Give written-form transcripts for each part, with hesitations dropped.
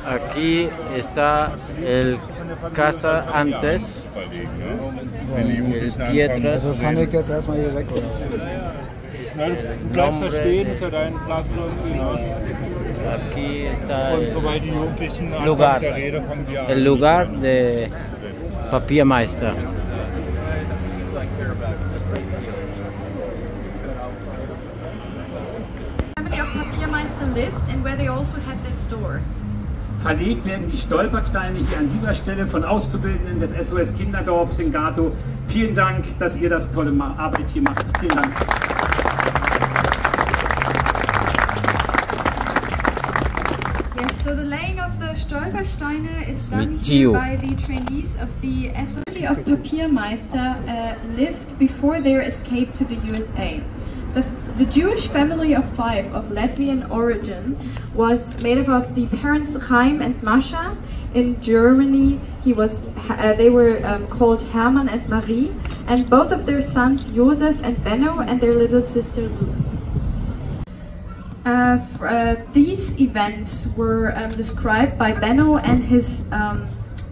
Aquí está el casa antes, el piedras. Also kann ich jetzt erstmal hier weg, oder? Na, du bleibst da stehen, ist ja dein Platz irgendwie, ne? Aquí está Und sobald die Jugendlichen lugar, der Rede fangen wir an. el lugar de Papiermeister. Papiermeister lived and where they also had their store. Verlegt werden die Stolpersteine hier an dieser Stelle von Auszubildenden des SOS Kinderdorfs in Gato. Vielen Dank, dass ihr das tolle Arbeit hier macht. Vielen Dank. Yes, so the laying of the Stolpersteine is done here by the trainees of the SOS of Papiermeister lived before their escape to the USA. The Jewish family of 5 of Latvian origin was made up of the parents Chaim and Masha. In Germany, they were called Hermann and Marie, and both of their sons Josef and Benno, and their little sister Ruth. These events were described by Benno and his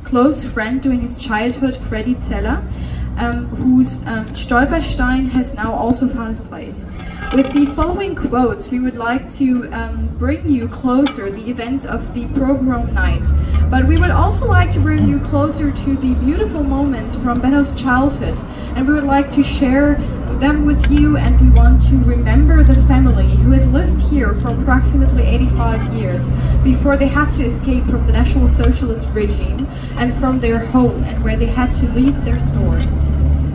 close friend during his childhood, Freddy Zeller, whose Stolperstein has now also found its place. With the following quotes, we would like to bring you closer the events of the pogrom night, but we would also like to bring you closer to the beautiful moments from Benno's childhood, and we would like to share them with you, and we want to remember the family who has lived here for approximately 85 years before they had to escape from the National Socialist regime and from their home, and where they had to leave their store.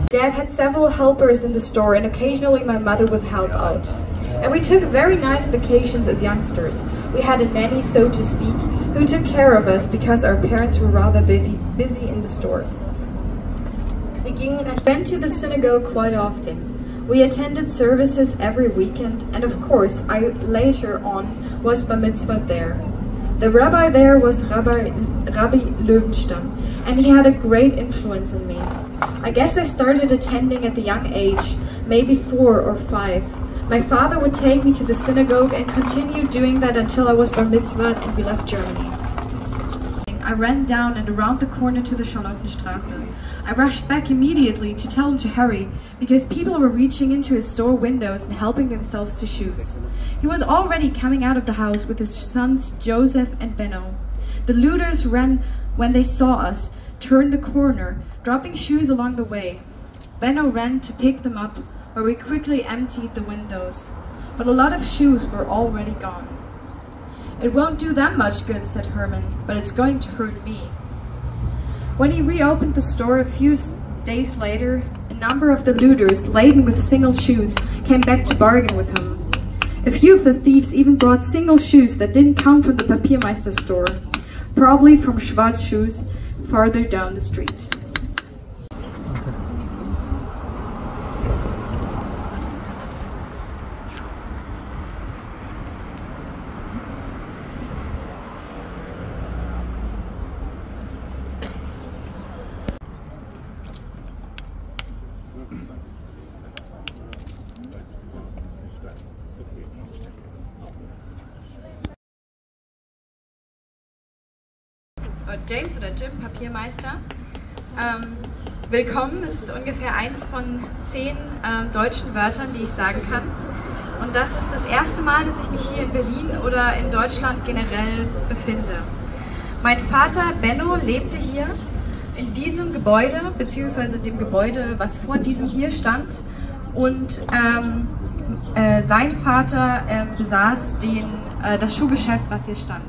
Dad had several helpers in the store, and occasionally my mother would help out. And we took very nice vacations as youngsters. We had a nanny, so to speak, who took care of us because our parents were rather busy in the store. We went to the synagogue quite often. We attended services every weekend, and of course I later on was bar mitzvah there. The rabbi there was Rabbi Löwenstam, and he had a great influence on me. I guess I started attending at the young age, maybe 4 or 5. My father would take me to the synagogue and continued doing that until I was bar mitzvah and we left Germany. I ran down and around the corner to the Charlottenstr. I rushed back immediately to tell him to hurry, because people were reaching into his store windows and helping themselves to shoes. He was already coming out of the house with his sons Joseph and Benno. The looters ran when they saw us, turned the corner, dropping shoes along the way. Benno ran to pick them up, where we quickly emptied the windows. But a lot of shoes were already gone. "It won't do them much good," said Herman, "but it's going to hurt me." When he reopened the store a few days later, a number of the looters, laden with single shoes, came back to bargain with him. A few of the thieves even brought single shoes that didn't come from the Papiermeister store, probably from Schwarz Shoes farther down the street. James oder Jim, Papiermeister. Willkommen ist ungefähr eins von 10 deutschen Wörtern, die ich sagen kann. Und das ist das erste Mal, dass ich mich hier in Berlin oder in Deutschland generell befinde. Mein Vater Benno lebte hier in diesem Gebäude, beziehungsweise dem Gebäude, was vor diesem hier stand. Und sein Vater besaß das Schuhgeschäft, was hier stand.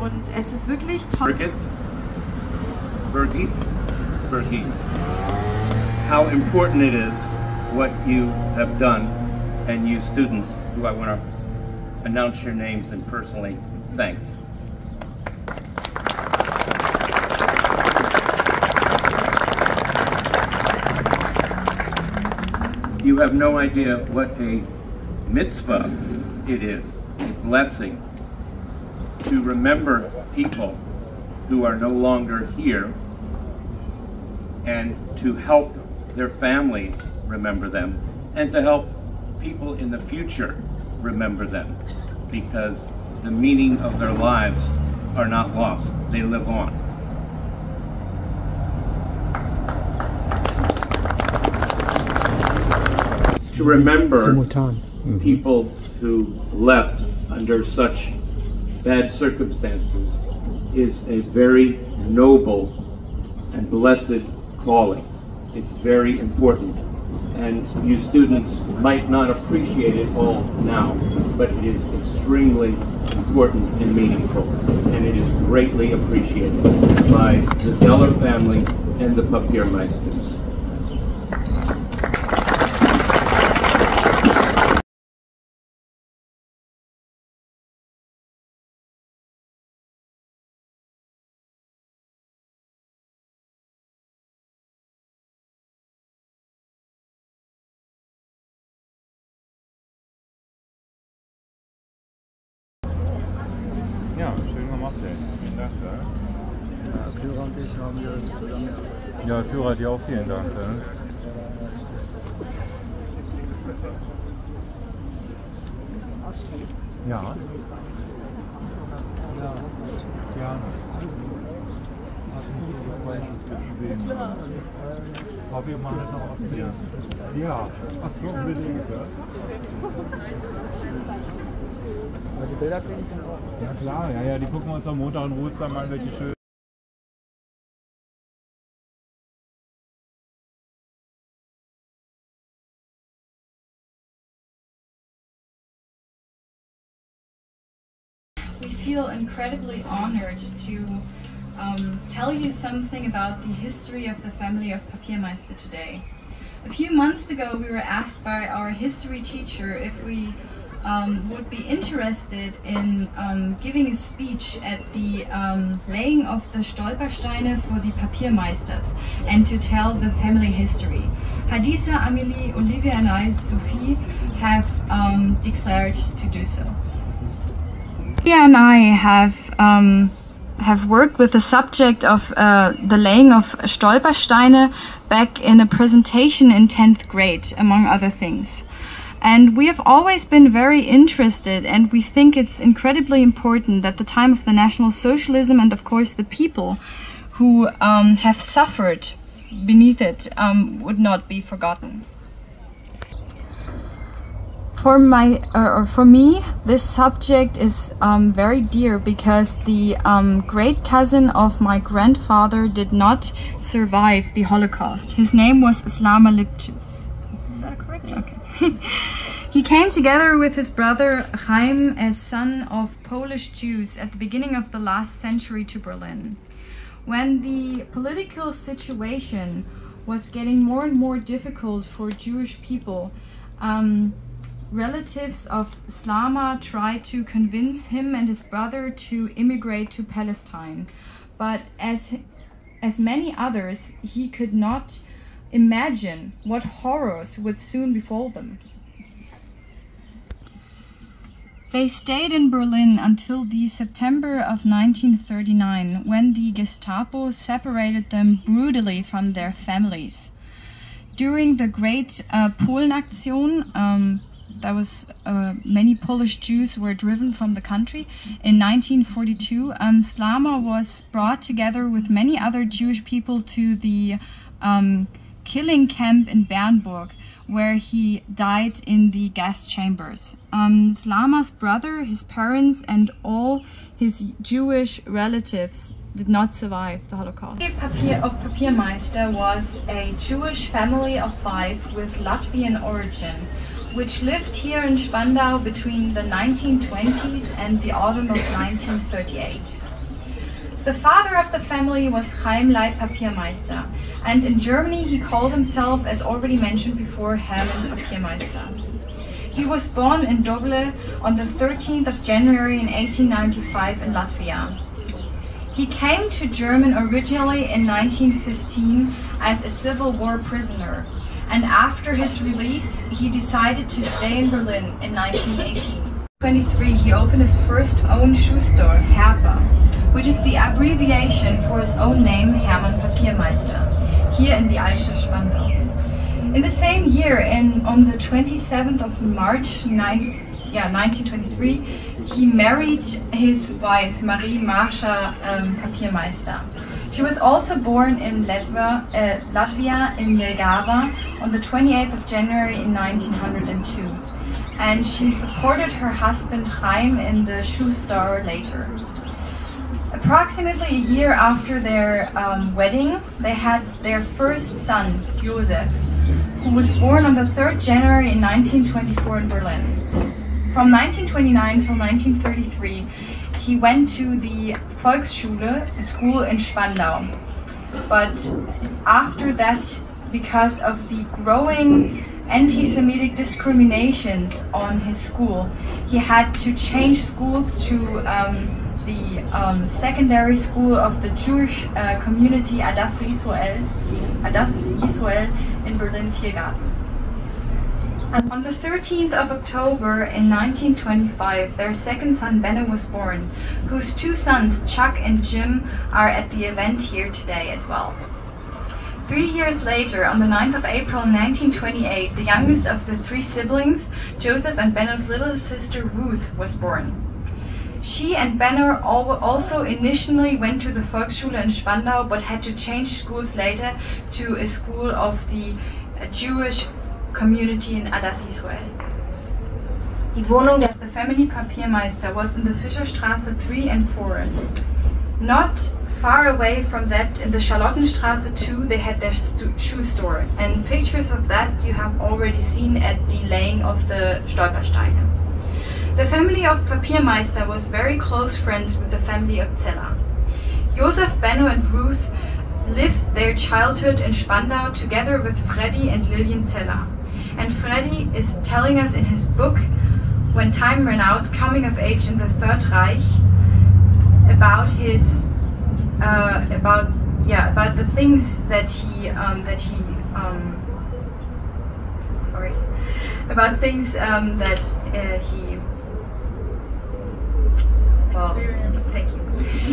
Und es ist wirklich toll. Birgit, how important it is what you have done, and you students, who I want to announce your names and personally thank. You have no idea what a mitzvah it is, a blessing, to remember people who are no longer here and to help their families remember them and to help people in the future remember them, because the meaning of their lives are not lost. They live on. To remember people who left under such bad circumstances is a very noble and blessed calling. It's very important, and you students might not appreciate it all now, but it is extremely important and meaningful, and it is greatly appreciated by the Zeller family and the Papiermeisters. Ja, schön gemacht, ey. Vielen Dank. Ja, Führer und ich haben wir zusammen. Ja, Führer, dir auch vielen Dank. Ja. Ja, gerne. Hast du gut gesehen? Hoffe ich mal nicht noch auf dir. Ja, unbedingt. Aber die Bilder kriegen wir auch. Ja klar, ja, die gucken wir uns am Montag in Ruhe zusammen an, welche schön. We feel incredibly honored to tell you something about the history of the family of Papiermeister today. A few months ago we were asked by our history teacher if we would be interested in giving a speech at the laying of the Stolpersteine for the Papiermeisters and to tell the family history. Hadisa, Amelie, Olivia and I, Sophie, have declared to do so. Olivia and I have worked with the subject of the laying of Stolpersteine back in a presentation in 10th grade, among other things. And we have always been very interested, and we think it's incredibly important that the time of the National Socialism and of course the people who have suffered beneath it would not be forgotten. For me, this subject is very dear because the great cousin of my grandfather did not survive the Holocaust. His name was Slama Lipchitz. Is that correct? Okay. He came together with his brother Chaim as son of Polish Jews at the beginning of the last century to Berlin. When the political situation was getting more and more difficult for Jewish people, relatives of Slama tried to convince him and his brother to immigrate to Palestine. But as many others, he could not imagine what horrors would soon befall them. They stayed in Berlin until the September of 1939, when the Gestapo separated them brutally from their families. During the Great Polenaktion, many Polish Jews were driven from the country. In 1942, Slama was brought together with many other Jewish people to the killing camp in Bernburg, where he died in the gas chambers. Slama's brother, his parents, and all his Jewish relatives did not survive the Holocaust. The family of Papiermeister was a Jewish family of 5 with Latvian origin, which lived here in Spandau between the 1920s and the autumn of 1938. The father of the family was Chaim Leib Papiermeister, and in Germany he called himself, as already mentioned before, Hermann Papiermeister. He was born in Doble on the 13th of January in 1895 in Latvia. He came to Germany originally in 1915 as a Civil War prisoner, and after his release he decided to stay in Berlin in 1918. In 1923 he opened his first own shoe store, Herpa, which is the abbreviation for his own name, Hermann Papiermeister, here in the Altstadt Spandau. In the same year, on the 27th of March 1923, he married his wife, Marie Marsha Papiermeister. She was also born in Latvia in Jelgava on the 28th of January in 1902. And she supported her husband Chaim in the shoe store later. Approximately a year after their wedding, they had their first son, Joseph, who was born on the 3rd January in 1924 in Berlin. From 1929 till 1933, he went to the Volksschule, a school in Spandau. But after that, because of the growing anti-Semitic discriminations on his school, he had to change schools to the secondary school of the Jewish community Adas Yisrael in Berlin-Tiergarten. On the 13th of October in 1925, their second son Benno was born, whose two sons, Chuck and Jim, are at the event here today as well. 3 years later, on the 9th of April 1928, the youngest of the three siblings, Joseph and Benno's little sister Ruth, was born. She and Benno also initially went to the Volksschule in Spandau, but had to change schools later to a school of the Jewish community in Adas Yisrael. Die Wohnung of the family Papiermeister was in the Fischerstraße 3 and 4. Not far away from that, in the Charlottenstr 2, they had their shoe store, and pictures of that you have already seen at the laying of the Stolpersteine. The family of Papiermeister was very close friends with the family of Zeller. Josef, Benno and Ruth lived their childhood in Spandau together with Freddy and Lillian Zeller. And Freddy is telling us in his book, When Time Ran Out, Coming of Age in the Third Reich, about his about the things that he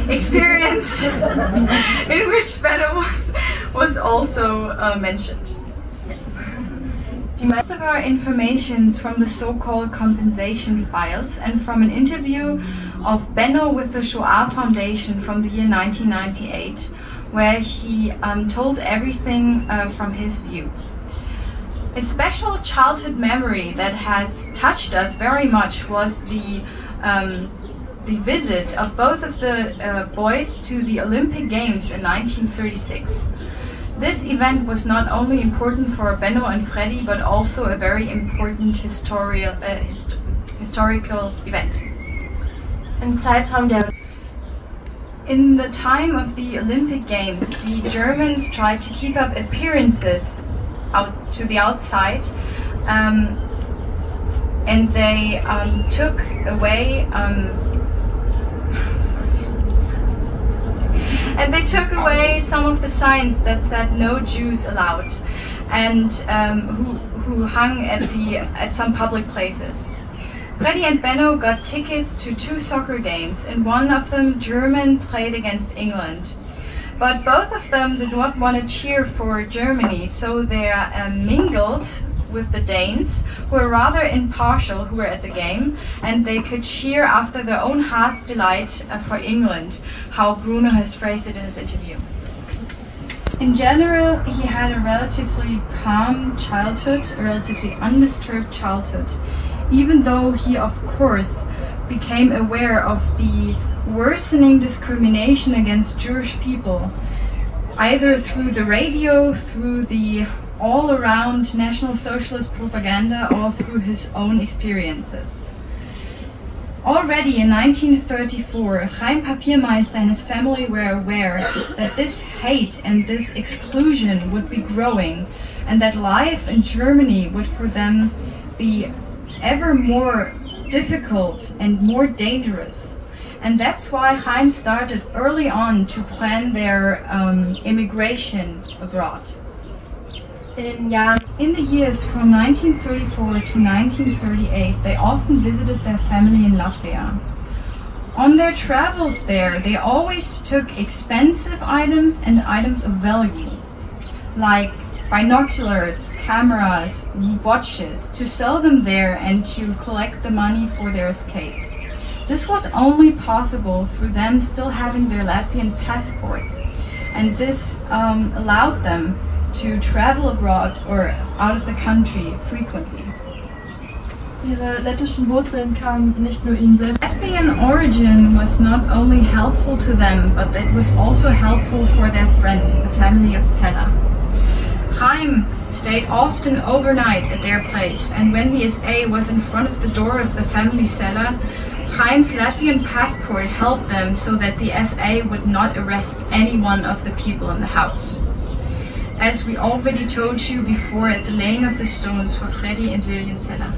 experienced in which Benno was also mentioned. Most of our information is from the so-called compensation files and from an interview of Benno with the Shoah Foundation from the year 1998, where he told everything from his view. A special childhood memory that has touched us very much was the visit of both of the boys to the Olympic Games in 1936. This event was not only important for Benno and Freddy, but also a very important historical event. In the time of the Olympic Games, the Germans tried to keep up appearances out to the outside, and they took away some of the signs that said no Jews allowed, and who hung at some public places. Freddy and Benno got tickets to 2 soccer games. In one of them, Germany played against England. But both of them did not want to cheer for Germany, so they mingled with the Danes, who were rather impartial, who were at the game, and they could cheer after their own heart's delight for England, how Bruno has phrased it in his interview. In general, he had a relatively calm childhood, a relatively undisturbed childhood, even though he, of course, became aware of the worsening discrimination against Jewish people, either through the radio, through the all-around National Socialist propaganda, or through his own experiences. Already in 1934, Chaim Papiermeister and his family were aware that this hate and this exclusion would be growing, and that life in Germany would for them be ever more difficult and more dangerous. And that's why Chaim started early on to plan their immigration abroad. In the years from 1934 to 1938, they often visited their family in Latvia. On their travels there, they always took expensive items and items of value, like binoculars, cameras, watches, to sell them there and to collect the money for their escape. This was only possible through them still having their Latvian passports, and this allowed them to travel abroad or out of the country frequently. Ihre lettischen Wurzeln kamen nicht nur ihnen selbst. Latvian origin was not only helpful to them, but it was also helpful for their friends, the family of Zeller. Chaim stayed often overnight at their place, and when the SA was in front of the door of the family cellar, Chaim's Latvian passport helped them so that the SA would not arrest any one of the people in the house. As we already told you before at the laying of the stones for Freddy and Lilian Zeller.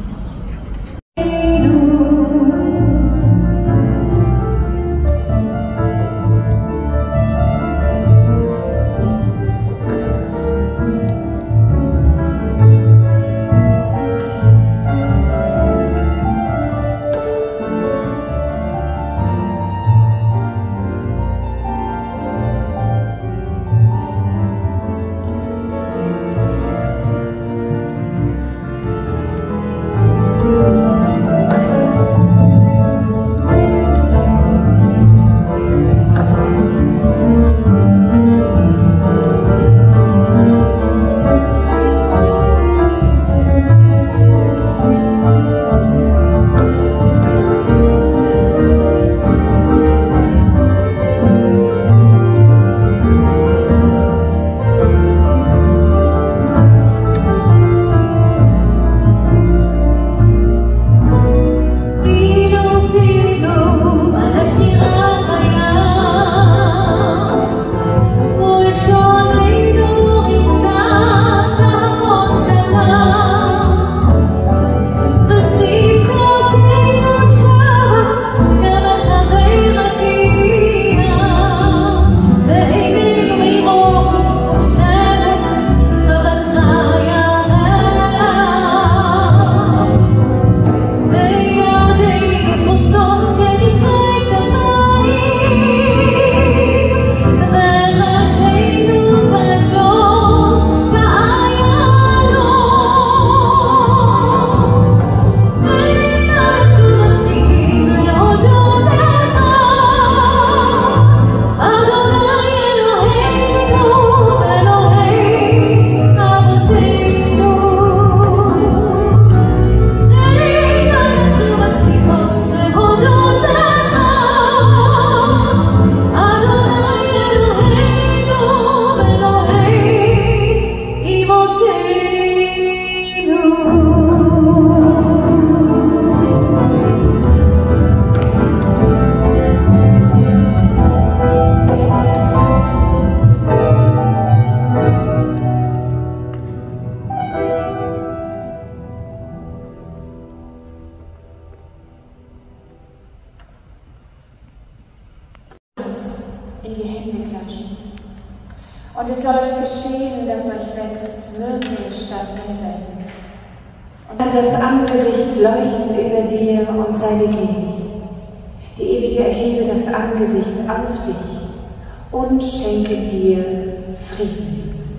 In die Hände klatschen. Und es soll euch geschehen, dass euch wächst Myrte statt Nesseln. Und das Angesicht leuchten über dir und sei dir gnädig. Die Ewige erhebe das Angesicht auf dich und schenke dir Frieden.